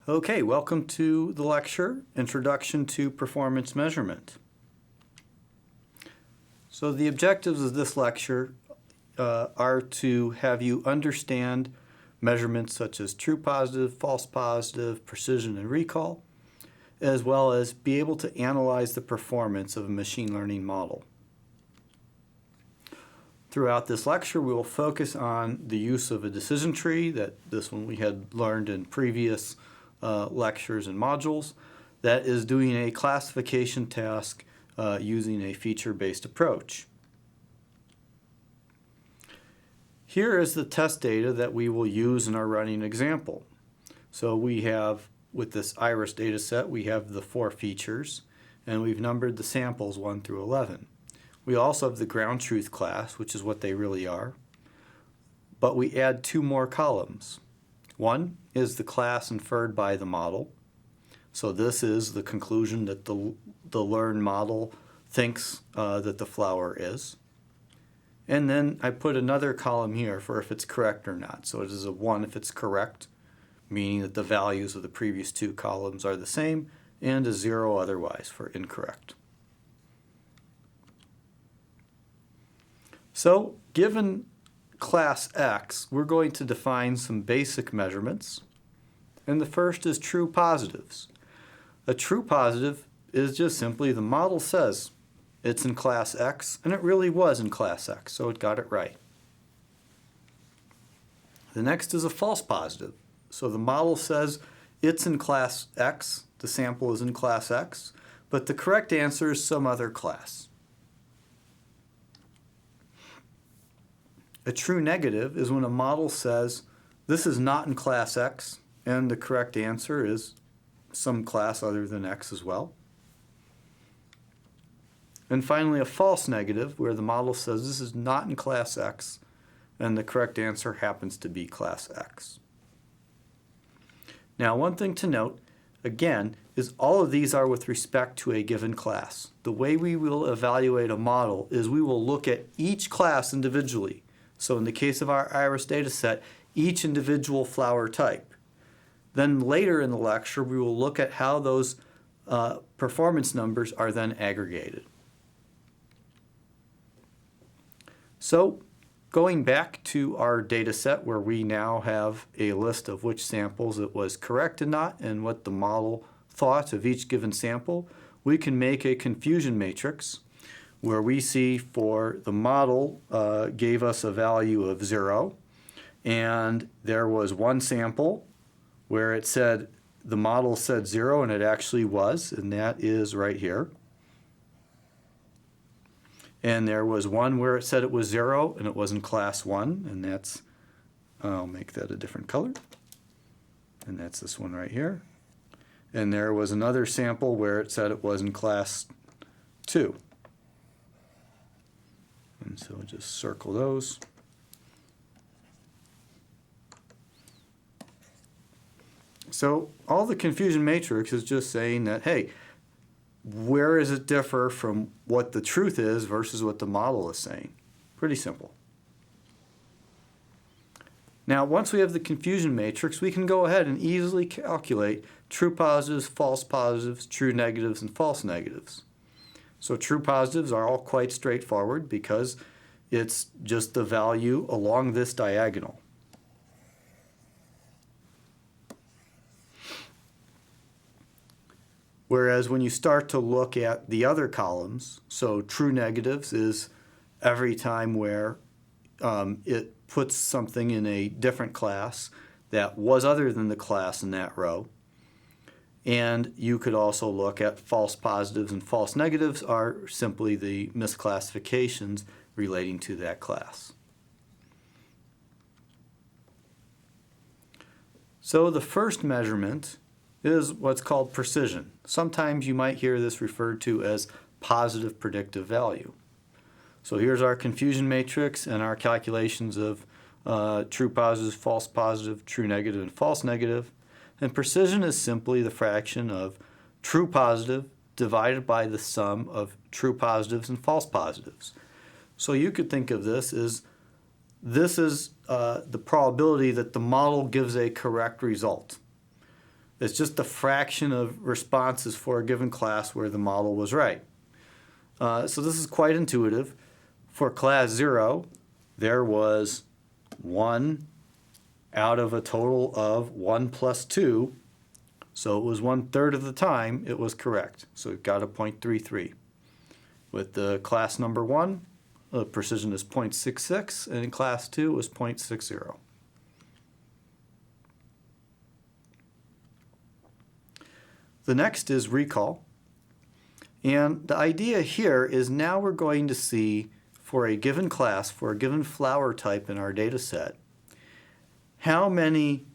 Okay, welcome to the lecture, Introduction to Performance Measurement. So the objectives of this lecture are to have you understand measurements such as true positive, false positive, precision, and recall, as well as be able to analyze the performance of a machine learning model. Throughout this lecture, we will focus on the use of a decision tree, this one we had learned in previous lectures and modules, that is doing a classification task using a feature-based approach. Here is the test data that we will use in our running example. So we have, with this iris data set, we have the 4 features, and we've numbered the samples 1 through 11. We also have the ground truth class, which is what they really are, but we add 2 more columns. One is the class inferred by the model. So this is the conclusion that the learned model thinks that the flower is. And then I put another column here for if it's correct or not. So it is a 1 if it's correct, meaning that the values of the previous 2 columns are the same, and a 0 otherwise for incorrect. So given class X, we're going to define some basic measurements. And the first is true positives. A true positive is just simply the model says it's in class X, and it really was in class X, so it got it right. The next is a false positive. So the model says it's in class X, the sample is in class X, but the correct answer is some other class. A true negative is when a model says this is not in class X, and the correct answer is some class other than X as well. And finally, a false negative, where the model says this is not in class X, and the correct answer happens to be class X. Now, one thing to note, again, is all of these are with respect to a given class. The way we will evaluate a model is we will look at each class individually. So in the case of our iris data set, each individual flower type. Then later in the lecture, we will look at how those performance numbers are then aggregated. So going back to our data set where we now have a list of which samples it was correct and not, and what the model thought of each given sample, we can make a confusion matrix where we see for the model gave us a value of 0, and there was one sample where it said the model said 0 and it actually was, and that is right here. And there was one where it said it was 0 and it was in class 1, and that's, I'll make that a different color, and that's this one right here. And there was another sample where it said it was in class 2. And so just circle those. So all the confusion matrix is just saying that, hey, where does it differ from what the truth is versus what the model is saying? Pretty simple. Now, once we have the confusion matrix, we can go ahead and easily calculate true positives, false positives, true negatives, and false negatives. So true positives are all quite straightforward because it's just the value along this diagonal. Whereas when you start to look at the other columns, so true negatives is every time where it puts something in a different class that was other than the class in that row. And you could also look at false positives, and false negatives are simply the misclassifications relating to that class. So the first measurement is what's called precision. Sometimes you might hear this referred to as positive predictive value. So here's our confusion matrix and our calculations of true positive, false positive, true negative, and false negative. And precision is simply the fraction of true positive divided by the sum of true positives and false positives. So you could think of this as this is the probability that the model gives a correct result. It's just a fraction of responses for a given class where the model was right. So this is quite intuitive. For class 0, there was 1 out of a total of 1 plus 2. So it was 1/3 of the time it was correct. So it got a 0.33. With the class number 1, the precision is 0.66, and in class 2 it was 0.60. The next is recall. And the idea here is now we're going to see for a given class, for a given flower type in our data set, how many,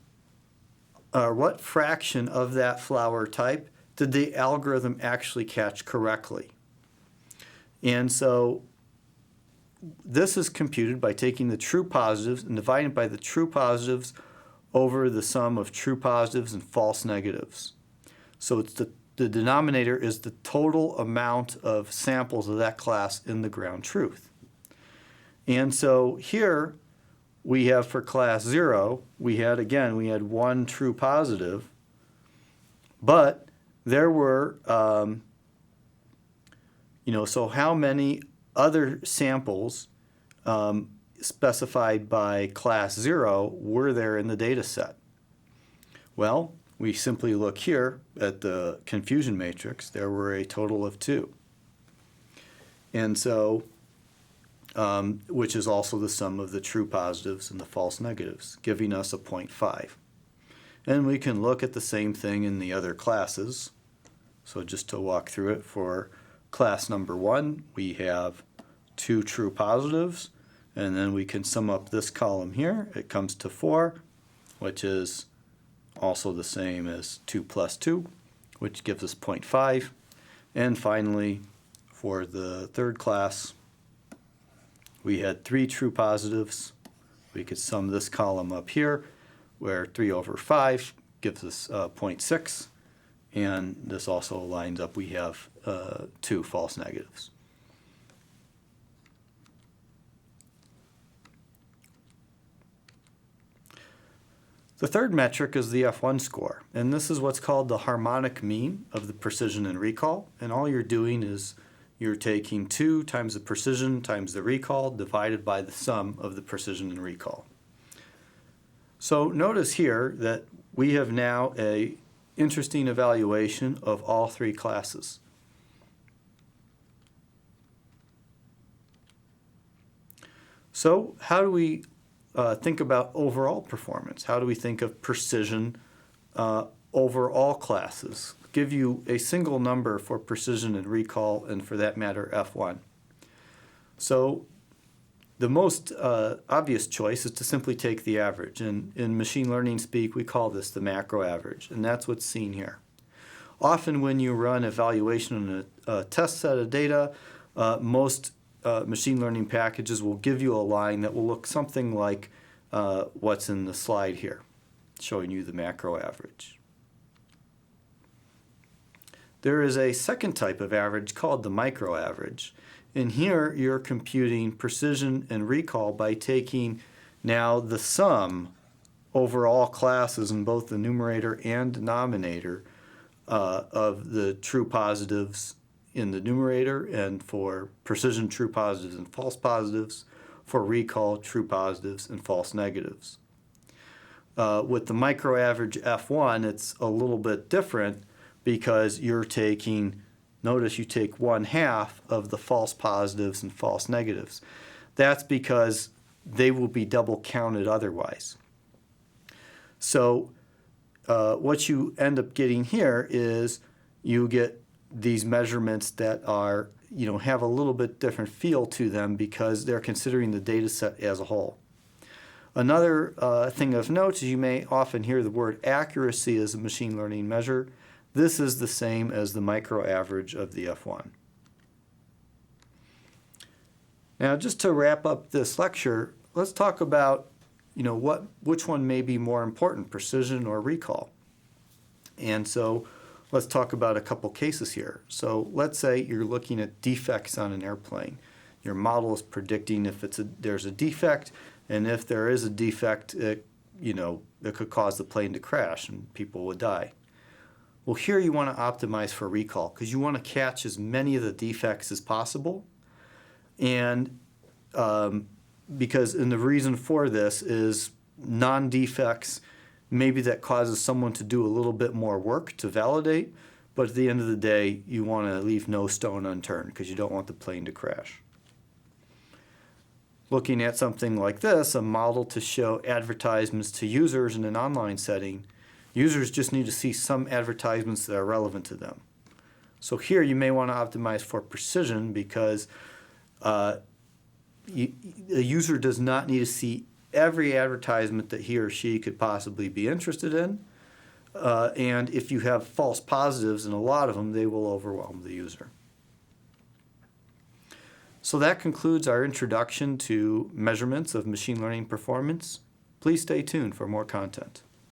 what fraction of that flower type did the algorithm actually catch correctly. And so this is computed by taking the true positives and dividing by the true positives over the sum of true positives and false negatives. So it's the denominator is the total amount of samples of that class in the ground truth. And so here we have for class 0, we had 1 true positive, but there were, so how many other samples specified by class 0 were there in the data set? Well, we simply look here at the confusion matrix. There were a total of 2. And so, which is also the sum of the true positives and the false negatives, giving us a 0.5. And we can look at the same thing in the other classes. So just to walk through it, for class number 1, we have 2 true positives, and then we can sum up this column here. It comes to 4, which is also the same as 2 plus 2, which gives us 0.5. And finally, for the third class, we had 3 true positives. We could sum this column up here, where 3 over 5 gives us 0.6. And this also lines up. We have 2 false negatives. The third metric is the F1 score, and this is what's called the harmonic mean of the precision and recall. And all you're doing is you're taking 2 times the precision times the recall divided by the sum of the precision and recall. So notice here that we have now an interesting evaluation of all 3 classes. So how do we think about overall performance? How do we think of precision over all classes? Give you a single number for precision and recall, and for that matter, F1. So the most obvious choice is to simply take the average. And in machine learning speak, we call this the macro average, and that's what's seen here. Often when you run evaluation on a test set of data, most machine learning packages will give you a line that will look something like what's in the slide here, showing you the macro average. There is a second type of average called the micro average. And here you're computing precision and recall by taking now the sum over all classes in both the numerator and denominator of the true positives in the numerator, and for precision, true positives and false positives, for recall, true positives and false negatives. With the micro average F1, it's a little bit different because you're taking, notice you take 1/2 of the false positives and false negatives. That's because they will be double counted otherwise. So what you end up getting here is you get these measurements that are, have a little bit different feel to them because they're considering the data set as a whole. Another thing of note is you may often hear the word accuracy as a machine learning measure. This is the same as the micro average of the F1. Now, just to wrap up this lecture, let's talk about, which one may be more important, precision or recall. And so let's talk about a couple cases here. So let's say you're looking at defects on an airplane. Your model is predicting if there's a defect, and if there is a defect, it could cause the plane to crash and people would die. Well, here you want to optimize for recall because you want to catch as many of the defects as possible. And the reason for this is non-defects, maybe that causes someone to do a little bit more work to validate, but at the end of the day, you want to leave no stone unturned because you don't want the plane to crash. Looking at something like this, a model to show advertisements to users in an online setting, users just need to see some advertisements that are relevant to them. So here you may want to optimize for precision because the user does not need to see every advertisement that he or she could possibly be interested in. And if you have false positives in a lot of them, they will overwhelm the user. So that concludes our introduction to measurements of machine learning performance. Please stay tuned for more content.